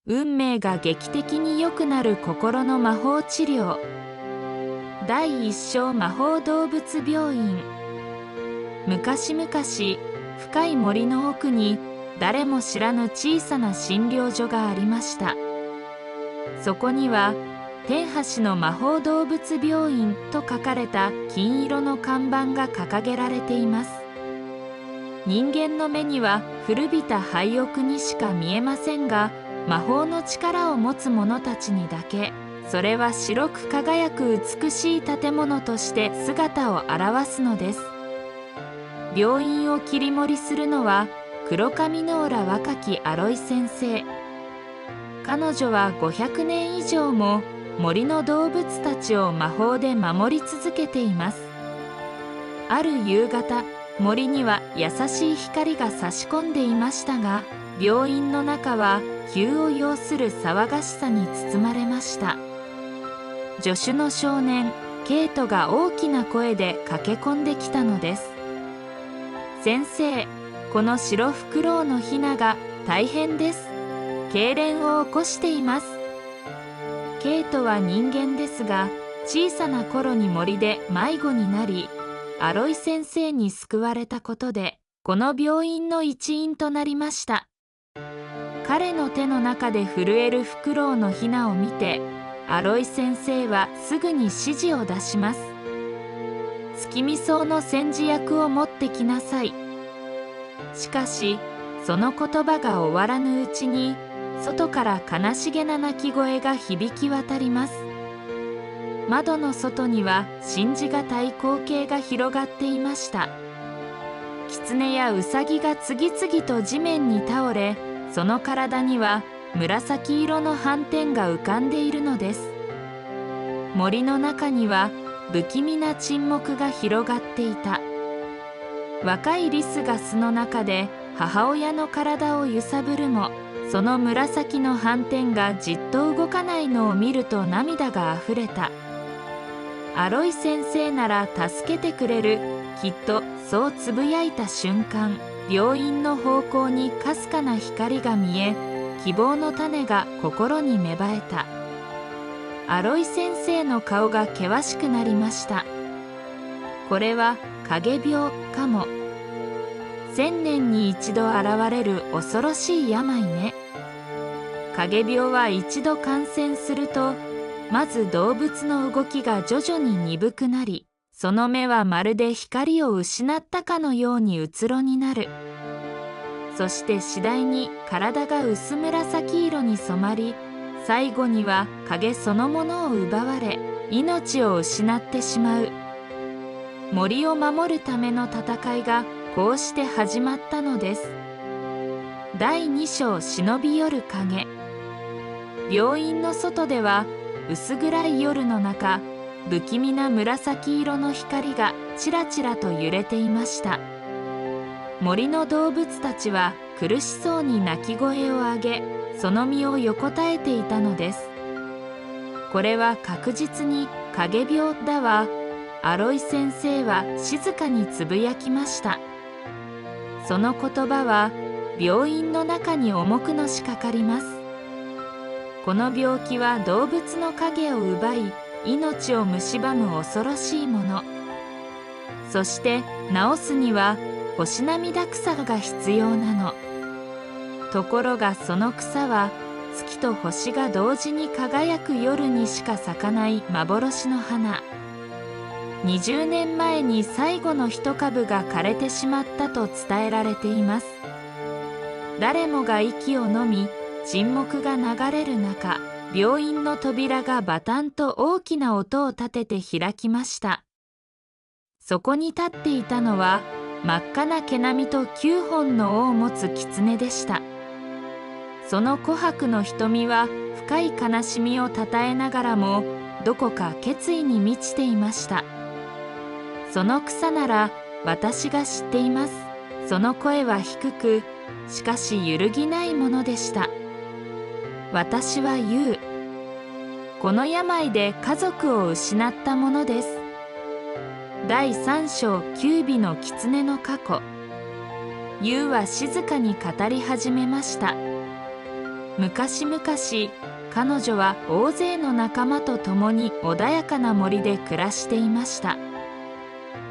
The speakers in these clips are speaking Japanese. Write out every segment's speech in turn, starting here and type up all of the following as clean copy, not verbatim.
運命が劇的に良くなる心の魔法治療。第一章魔法動物病院。昔々、深い森の奥に誰も知らぬ小さな診療所がありました。そこには天橋の魔法動物病院と書かれた金色の看板が掲げられています。人間の目には古びた廃屋にしか見えませんが、魔法の力を持つ者たちにだけそれは白く輝く美しい建物として姿を現すのです。病院を切り盛りするのは黒髪の浦若きアロイ先生。彼女は500年以上も森の動物たちを魔法で守り続けています。ある夕方、森には優しい光が差し込んでいましたが、病院の中は急を要する騒がしさに包まれました。助手の少年ケイトが大きな声で駆け込んできたのです。先生、この白フクロウのヒナが大変です。痙攣を起こしています。ケイトは人間ですが、小さな頃に森で迷子になり、アロイ先生に救われたことでこの病院の一員となりました。彼の手の中で震えるフクロウのヒナを見て、アロイ先生はすぐに指示を出します。月見草の煎じ薬を持ってきなさい。しかしその言葉が終わらぬうちに、外から悲しげな鳴き声が響き渡ります。窓の外には信じがたい光景が広がっていました。狐やウサギが次々と地面に倒れ、その体には紫色の斑点が浮かんでいるのです。森の中には不気味な沈黙が広がっていた。若いリスが巣の中で母親の体を揺さぶるも、その紫の斑点がじっと動かないのを見ると涙があふれた。アロイ先生なら助けてくれる、きっとそうつぶやいた瞬間、病院の方向にかすかな光が見え、希望の種が心に芽生えた。アロイ先生の顔が険しくなりました。これは影病かも。1000年に一度現れる恐ろしい病ね。影病は一度感染すると、まず動物の動きが徐々に鈍くなり、その目はまるで光を失ったかのようにうつろになる。そして次第に体が薄紫色に染まり、最後には影そのものを奪われ、命を失ってしまう。森を守るための戦いがこうして始まったのです。第2章忍び寄る影。病院の外では薄暗い夜の中、不気味な紫色の光がちらちらと揺れていました。森の動物たちは苦しそうに鳴き声を上げ、その身を横たえていたのです。これは確実に影病だわ。アロイ先生は静かにつぶやきました。その言葉は病院の中に重くのしかかります。この病気は動物の影を奪い、命を蝕む恐ろしいもの。そして治すには星涙草が必要なの。ところがその草は月と星が同時に輝く夜にしか咲かない幻の花。20年前に最後の一株が枯れてしまったと伝えられています。誰もが息をのみ、沈黙が流れる中、病院の扉がバタンと大きな音を立てて開きました。そこに立っていたのは真っ赤な毛並みと9本の尾を持つ狐でした。その琥珀の瞳は深い悲しみをたたえながらも、どこか決意に満ちていました。その草なら私が知っています。その声は低く、しかし揺るぎないものでした。私はユウ。この病で家族を失ったものです。第3章九尾の狐の過去。ユウは静かに語り始めました。昔々、彼女は大勢の仲間と共に穏やかな森で暮らしていました。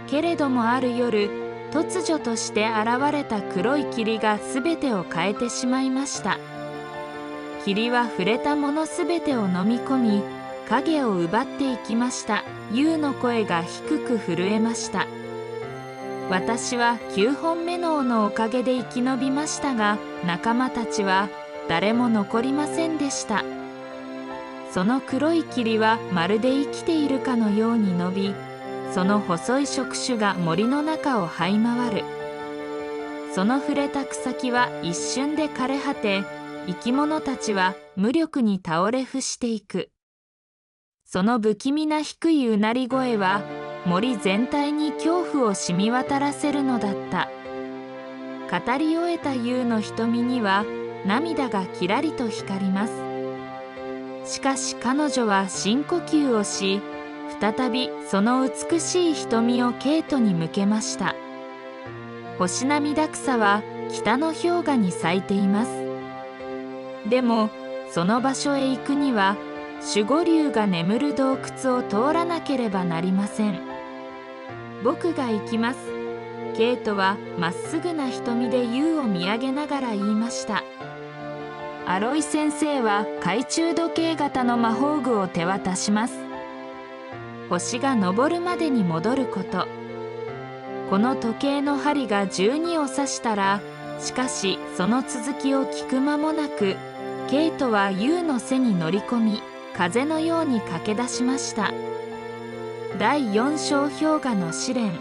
けれどもある夜、突如として現れた黒い霧がすべてを変えてしまいました。霧は触れたものすべてを飲み込み、影を奪っていきました。ユウの声が低く震えました。私は9本目の尾のおかげで生き延びましたが、仲間たちは誰も残りませんでした。その黒い霧はまるで生きているかのように伸び、その細い触手が森の中を這い回る。その触れた草木は一瞬で枯れ果て、生き物たちは無力に倒れ伏していく。その不気味な低いうなり声は森全体に恐怖を染み渡らせるのだった。語り終えたユウの瞳には涙がきらりと光ります。しかし彼女は深呼吸をし、再びその美しい瞳をケイトに向けました。星涙草は北の氷河に咲いています。でもその場所へ行くには守護竜が眠る洞窟を通らなければなりません。僕が行きます。ケイトはまっすぐな瞳でユウを見上げながら言いました。アロイ先生は懐中時計型の魔法具を手渡します。星が昇るまでに戻ること。この時計の針が12を指したら、しかしその続きを聞く間もなく、ケイトはユウの背に乗り込み、風のように駆け出しました。第4章氷河の試練。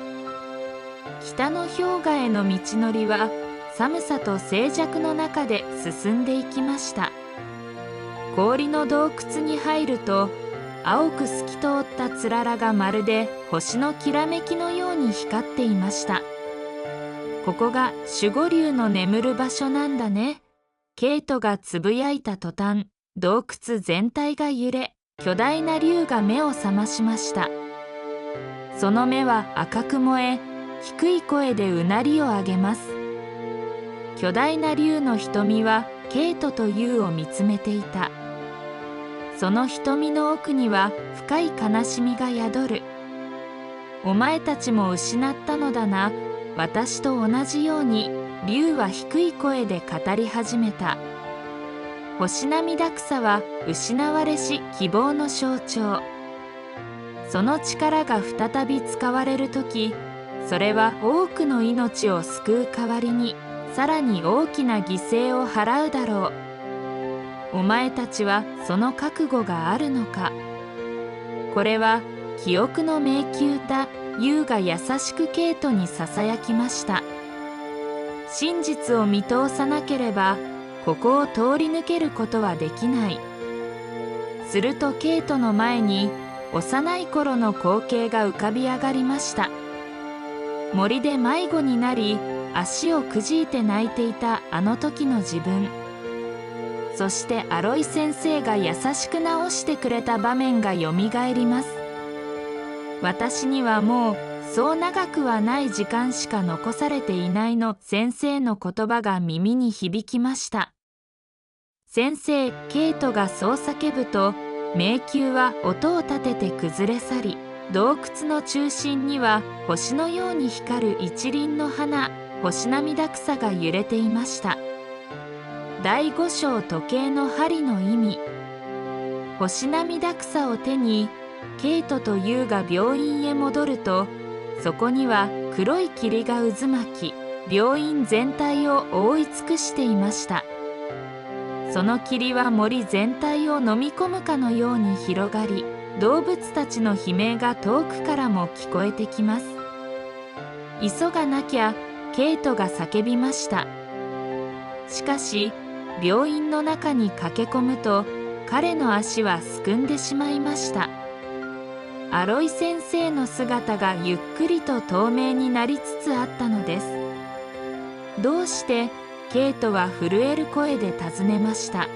北の氷河への道のりは寒さと静寂の中で進んでいきました。氷の洞窟に入ると、青く透き通ったつららがまるで星のきらめきのように光っていました。ここが守護竜の眠る場所なんだね。ケイトがつぶやいた途端、洞窟全体が揺れ、巨大な竜が目を覚ましました。その目は赤く燃え、低い声でうなりを上げます。巨大な竜の瞳はケイトとユウを見つめていた。その瞳の奥には深い悲しみが宿る。お前たちも失ったのだな。私と同じように、竜は低い声で語り始めた。星涙草は失われし希望の象徴。その力が再び使われるとき、それは多くの命を救う代わりに、さらに大きな犠牲を払うだろう。お前たちはその覚悟があるのか。これは記憶の迷宮だ。ユウが優しくケイトにささやきました。真実を見通さなければ、ここを通り抜けることはできない。するとケイトの前に幼い頃の光景が浮かび上がりました。森で迷子になり、足をくじいて泣いていたあの時の自分。そしてアロイ先生が優しく直してくれた場面がよみがえります。私にはもうそう長くはない時間しか残されていないの。先生の言葉が耳に響きました。先生、ケイトがそう叫ぶと、迷宮は音を立てて崩れ去り、洞窟の中心には星のように光る一輪の花、星涙草が揺れていました。第5章時計の針の意味。星涙草を手にケイトとユウが病院へ戻ると、そこには黒い霧が渦巻き、病院全体を覆い尽くしていました。その霧は森全体を飲み込むかのように広がり、動物たちの悲鳴が遠くからも聞こえてきます。急がなきゃ、ケイトが叫びました。しかし病院の中に駆け込むと、彼の足はすくんでしまいました。アロイ先生の姿がゆっくりと透明になりつつあったのです。どうして？ケイトは震える声で尋ねました。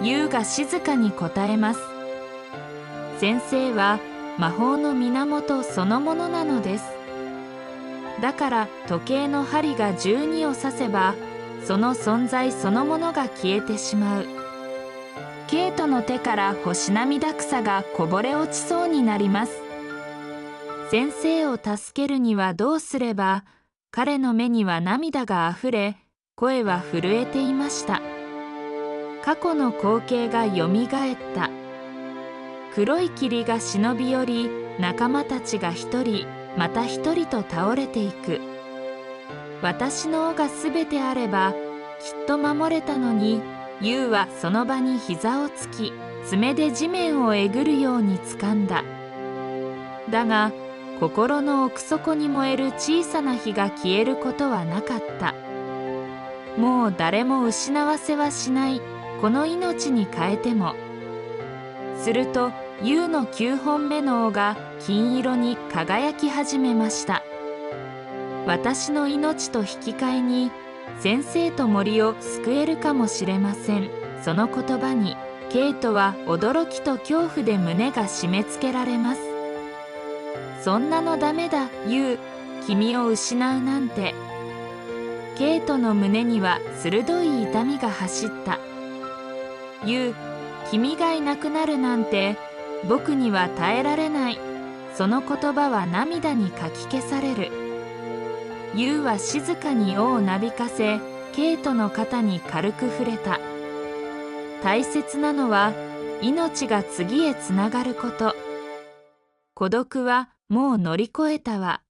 ユウが静かに答えます。先生は魔法の源そのものなのです。だから時計の針が12を指せば、その存在そのものが消えてしまう。ケイトの手から星涙草がこぼれ落ちそうになります。先生を助けるにはどうすれば。彼の目には涙があふれ、声は震えていました。過去の光景がよみがえった。黒い霧が忍び寄り、仲間たちが一人また一人と倒れていく。私の尾がすべてあればきっと守れたのに、ユウはその場に膝をつき、爪で地面をえぐるように掴んだ。だが心の奥底に燃える小さな火が消えることはなかった。もう誰も失わせはしない、この命に変えても。するとユウの9本目の尾が金色に輝き始めました。私の命と引き換えに先生と森を救えるかもしれません。その言葉にケイトは驚きと恐怖で胸が締め付けられます。そんなのダメだ、ユウ。君を失うなんて。ケイトの胸には鋭い痛みが走った。ユウ、君がいなくなるなんて僕には耐えられない。その言葉は涙にかき消される。ユウは静かに尾をなびかせ、ケイトの肩に軽く触れた。大切なのは命が次へつながること。孤独はもう乗り越えたわ。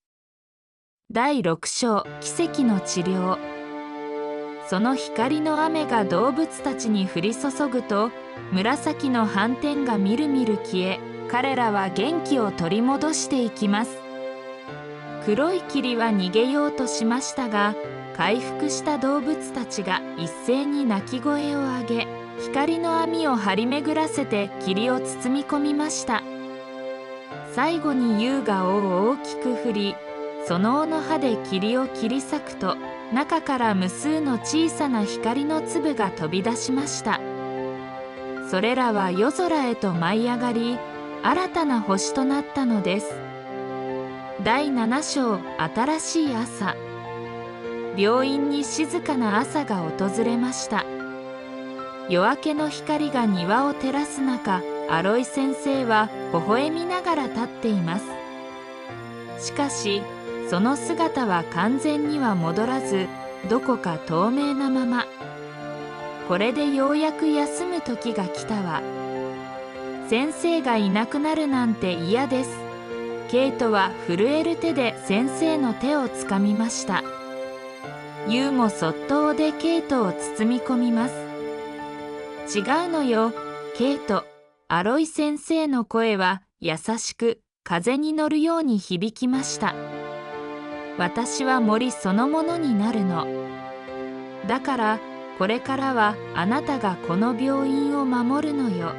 第6章、奇跡の治療。その光の雨が動物たちに降り注ぐと、紫の斑点がみるみる消え、彼らは元気を取り戻していきます。黒い霧は逃げようとしましたが、回復した動物たちが一斉に鳴き声を上げ、光の網を張り巡らせて霧を包み込みました。最後にユウが尾を大きく振り、その尾の刃で霧を切り裂くと、中から無数の小さな光の粒が飛び出しました。それらは夜空へと舞い上がり、新たな星となったのです。第7章、新しい朝。病院に静かな朝が訪れました。夜明けの光が庭を照らす中、アロイ先生は微笑みながら立っています。しかしその姿は完全には戻らず、どこか透明なまま。これでようやく休む時が来たわ。先生がいなくなるなんて嫌です。ケイトは震える手で先生の手をつかみました。ユウもそっと尾でケイトを包み込みます。違うのよ、ケイト。アロイ先生の声は優しく風に乗るように響きました。私は森そのものになるの。だからこれからはあなたがこの病院を守るのよ。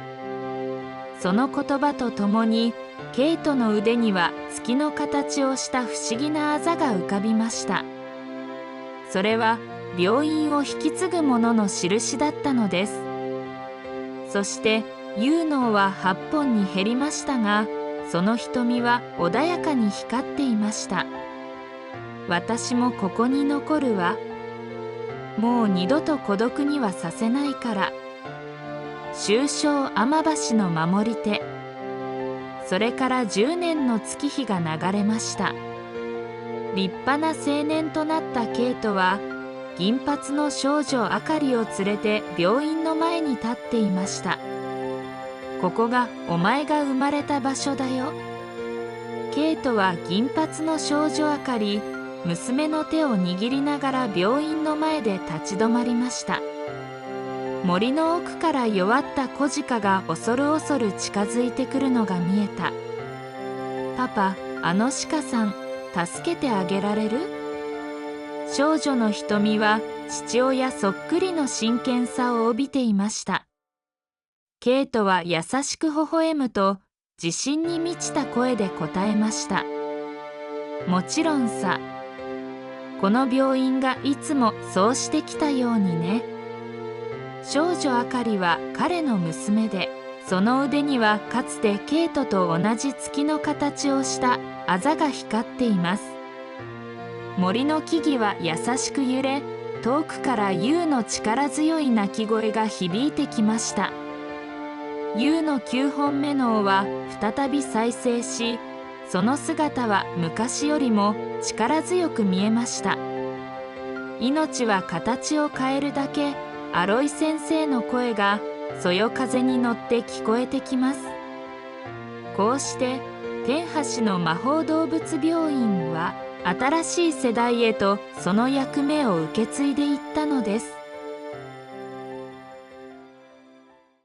その言葉とともにケイトの腕には月の形をした不思議なあざが浮かびました。それは病院を引き継ぐ者の印だったのです。そしてユウの尾は8本に減りましたが、その瞳は穏やかに光っていました。私もここに残るわ。もう二度と孤独にはさせないから。終章天橋の守り手。それから10年の月日が流れました。立派な青年となったケイトは、銀髪の少女あかりを連れて病院の前に立っていました。ここがお前が生まれた場所だよ。ケイトは銀髪の少女あかり、娘の手を握りながら病院の前で立ち止まりました。森の奥から弱った小鹿が恐る恐る近づいてくるのが見えた。パパ、あの鹿さん、助けてあげられる？少女の瞳は父親そっくりの真剣さを帯びていました。ケイトは優しく微笑むと、自信に満ちた声で答えました。もちろんさ。この病院がいつもそうしてきたようにね。少女あかりは彼の娘で、その腕にはかつてケイトと同じ月の形をしたあざが光っています。森の木々は優しく揺れ、遠くからユウの力強い鳴き声が響いてきました。ユウの9本目の尾は再び再生し、その姿は昔よりも力強く見えました。命は形を変えるだけ、アロイ先生の声がそよ風に乗って聞こえてきます。こうして天橋の魔法動物病院は新しい世代へとその役目を受け継いでいったのです。